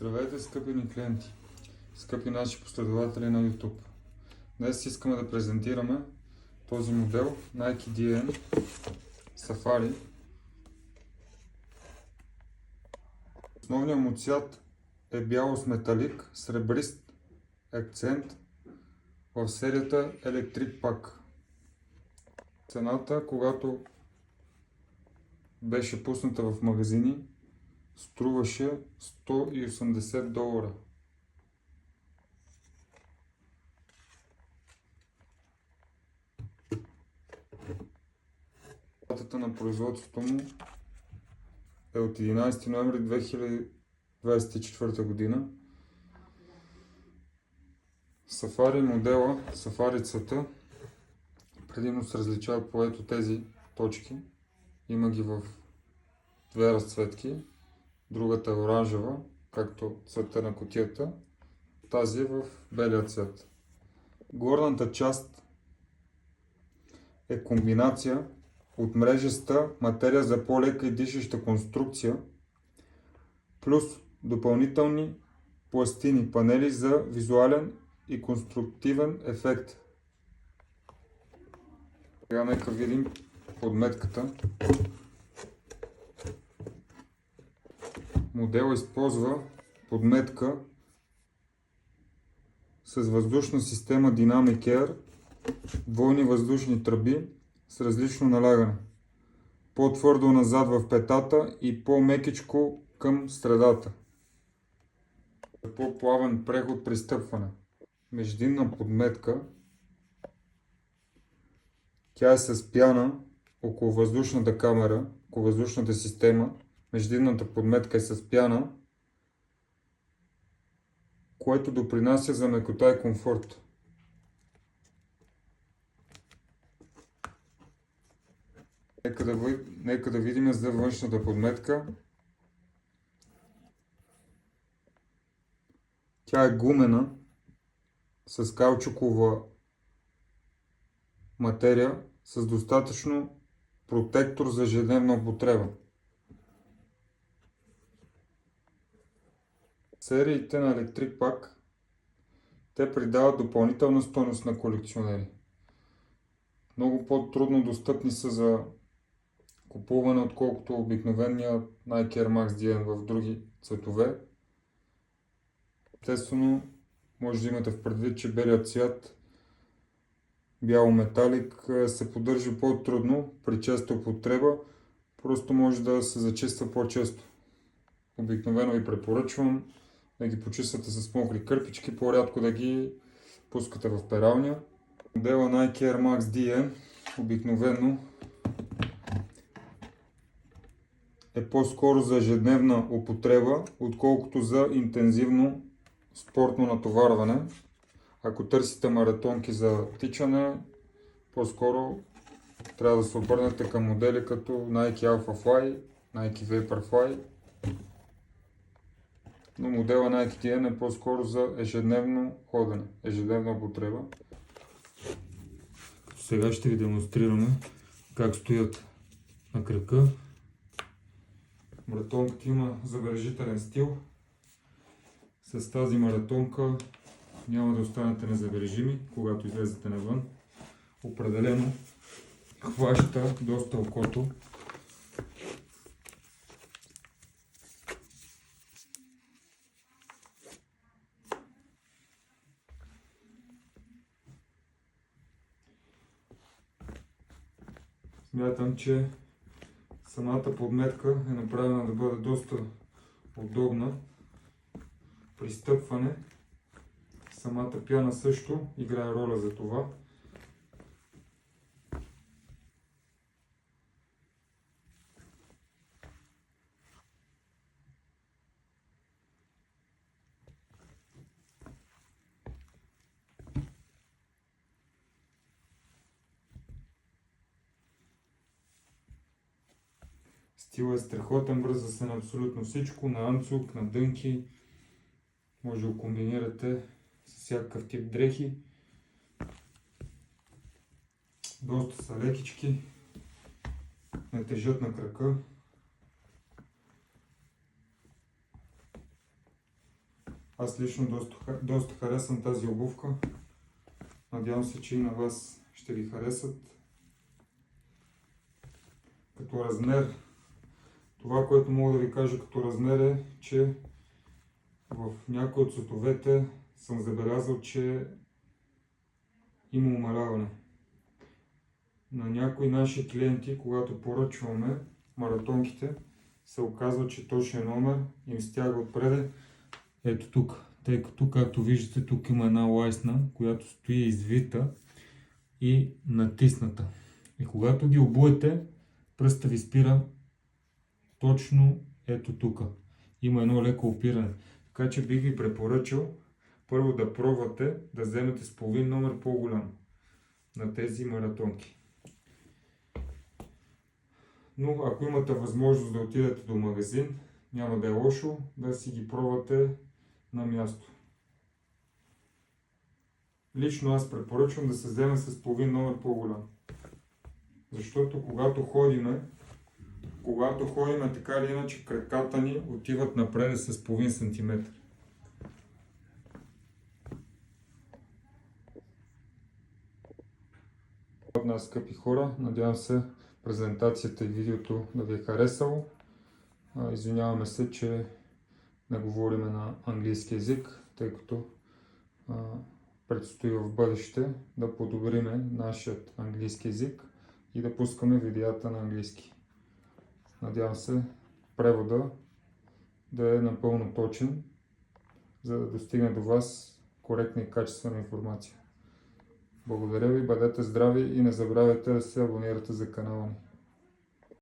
Здравейте, скъпи ни клиенти, скъпи наши последователи на YouTube. Днес искаме да презентираме този модел Nike DN Safari. Основният му цвят е бяло с металик, сребрист акцент в серията Electric Pack. Цената, когато беше пусната в магазини, струваше $180. Датата на производството му е от 11 ноември 2024 година. Safari модела, сафарицата, предимно се различава по ето тези точки. Има ги в две разцветки. Другата е оранжева, както цвета на кутията. Тази е в белия цвят. Горната част е комбинация от мрежеста материя за по-лека и дишаща конструкция, плюс допълнителни пластини, панели за визуален и конструктивен ефект. Сега нека видим подметката. Моделът използва подметка с въздушна система Dynamic Air, двойни въздушни тръби с различно налягане. По-твърдо назад в петата и по-мекичко към средата. По-плавен преход при стъпване. Междинна подметка. Тя е с пяна около въздушната камера, около въздушната система. Междинната подметка е с пяна, което допринася за мекота и комфорт. Нека да видим за външната подметка. Тя е гумена с каучукова материя с достатъчно протектор за ежедневна употреба. Сериите на Electric Pack те придават допълнителна стойност на колекционери. Много по-трудно достъпни са за купуване, отколкото обикновения Nike Air Max DN в други цветове. Естествено, може да имате в предвид, че белият цвят, бяло металик, се поддържа по-трудно при честа употреба, просто може да се зачиства по-често. Обикновено ви препоръчвам да ги почиствате с мокри кърпички, по-рядко да ги пускате в пералня. Модела Nike Air Max DN обикновено е по-скоро за ежедневна употреба, отколкото за интензивно спортно натоварване. Ако търсите маратонки за тичане, по-скоро трябва да се обърнете към модели като Nike Alpha Fly, Nike Vaporfly. Но модела Nike DN е по-скоро за ежедневно ходене, ежедневна употреба. Сега ще ви демонстрираме как стоят на крака. Маратонката има забележителен стил. С тази маратонка няма да останете незабележими, когато излезете навън. Определено хваща доста окото. Смятам, че самата подметка е направена да бъде доста удобна при стъпване. Самата пяна също играе роля за това. Стилът е страхотен, връзва се на абсолютно всичко, на анцук, на дънки. Може да го комбинирате с всякакъв тип дрехи. Доста са лекички, не тежат на крака. Аз лично доста харесвам тази обувка. Надявам се, че и на вас ще ви харесат. Като размер, това, което мога да ви кажа като размер е, че в някои от цветовете съм забелязал, че има умаляване. На някои наши клиенти, когато поръчваме маратонките, се оказва, че точният номер им стяга отпред. Ето тук, тъй като, както виждате, тук има една лайсна, която стои извита и натисната. И когато ги обуете, пръстът ви спира точно ето тук. Има едно леко опиране. Така че бих ви препоръчал първо да пробвате да вземете с половин номер по-голям на тези маратонки. Но ако имате възможност да отидете до магазин, няма да е лошо да си ги пробвате на място. Лично аз препоръчвам да се вземе с половин номер по-голям. Защото когато ходиме така или иначе краката ни отиват напред с половин сантиметър. От нас, скъпи хора, надявам се презентацията и видеото да ви е харесало. Извиняваме се, че не говорим на английски език, тъй като предстои в бъдеще да подобриме нашият английски език и да пускаме видеята на английски. Надявам се превода да е напълно точен, за да достигне до вас коректна и качествена информация. Благодаря ви, бъдете здрави и не забравяйте да се абонирате за канала ми.